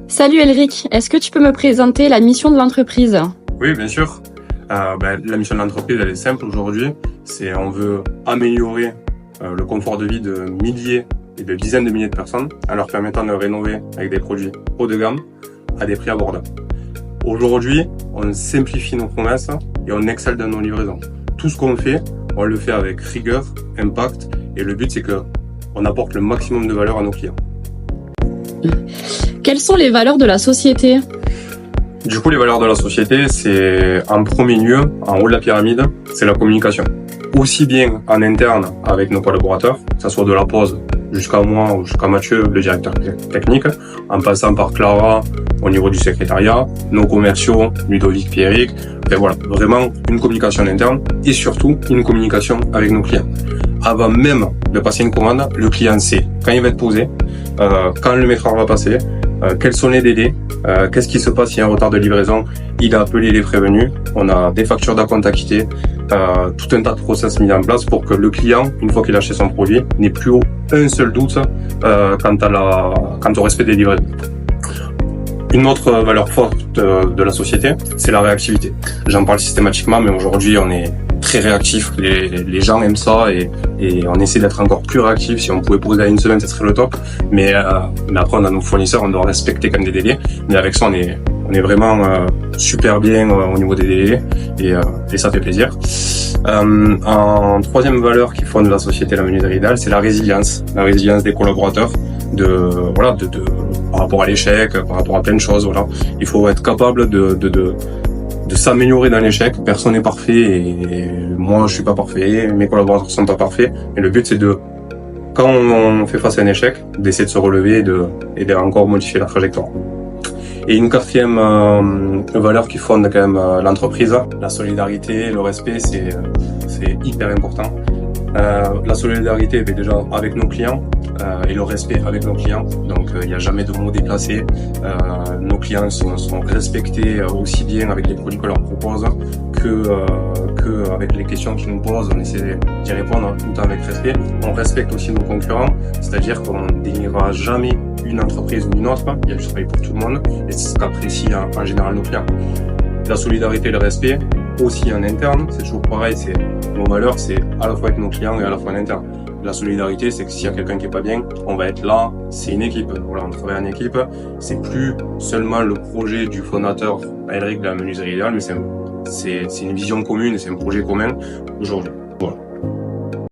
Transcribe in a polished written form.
Salut Elric, est-ce que tu peux me présenter la mission de l'entreprise? Oui, bien sûr. La mission de l'entreprise, elle est simple aujourd'hui. On veut améliorer le confort de vie de milliers et de dizaines de milliers de personnes en leur permettant de rénover avec des produits haut de gamme à des prix abordables. Aujourd'hui, on simplifie nos promesses et on excelle dans nos livraisons. Tout ce qu'on fait, on le fait avec rigueur, impact, et le but c'est qu'on apporte le maximum de valeur à nos clients. Quelles sont les valeurs de la société? Du coup, les valeurs de la société, c'est en premier lieu, en haut de la pyramide, c'est la communication. Aussi bien en interne avec nos collaborateurs, que ce soit de la pause jusqu'à moi ou jusqu'à Mathieu, le directeur technique, en passant par Clara au niveau du secrétariat, nos commerciaux, Ludovic, Pierrick. Voilà, vraiment une communication interne et surtout une communication avec nos clients. Avant même de passer une commande, le client sait quand il va être posé, quand le métrage va passer, quels sont les délais, qu'est-ce qui se passe s'il y a un retard de livraison. Il a appelé les prévenus, on a des factures d'acompte à quitter, tout un tas de process mis en place pour que le client, une fois qu'il a acheté son produit, n'ait plus un seul doute quant au respect des livraisons. Une autre valeur forte de la société, c'est la réactivité. J'en parle systématiquement, mais aujourd'hui on est très réactif. Les gens aiment ça et on essaie d'être encore plus réactif. Si on pouvait poser à une semaine, ce serait le top. Mais après, on a nos fournisseurs, on doit respecter quand même des délais. Mais avec ça, on est vraiment super bien au niveau des délais et ça fait plaisir. En troisième valeur qui fonde la société La Menuiserie Idéale, c'est la résilience des collaborateurs, par rapport à l'échec, par rapport à plein de choses. Voilà, il faut être capable de s'améliorer dans l'échec. Personne n'est parfait et moi je suis pas parfait, mes collaborateurs sont pas parfaits. Mais le but c'est quand on fait face à un échec, d'essayer de se relever et de encore modifier la trajectoire. Et une quatrième valeur qui fonde quand même l'entreprise, la solidarité, le respect, c'est hyper important. La solidarité, déjà avec nos clients et le respect avec nos clients. Donc il n'y a jamais de mots déplacés. Nos clients sont respectés aussi bien avec les produits qu'on leur propose que avec les questions qu'ils nous posent. On essaie d'y répondre tout le temps avec respect. On respecte aussi nos concurrents, c'est-à-dire qu'on ne dénigrera jamais une entreprise ou une autre. Il y a du travail pour tout le monde et c'est ce qu'apprécient en général nos clients. La solidarité et le respect aussi en interne, c'est toujours pareil, nos valeurs, c'est à la fois avec nos clients et à la fois en interne. La solidarité, c'est que s'il y a quelqu'un qui est pas bien, on va être là, c'est une équipe. Voilà, on travaille en équipe. C'est plus seulement le projet du fondateur Elric de La Menuiserie Idéale, mais c'est une vision commune et c'est un projet commun aujourd'hui.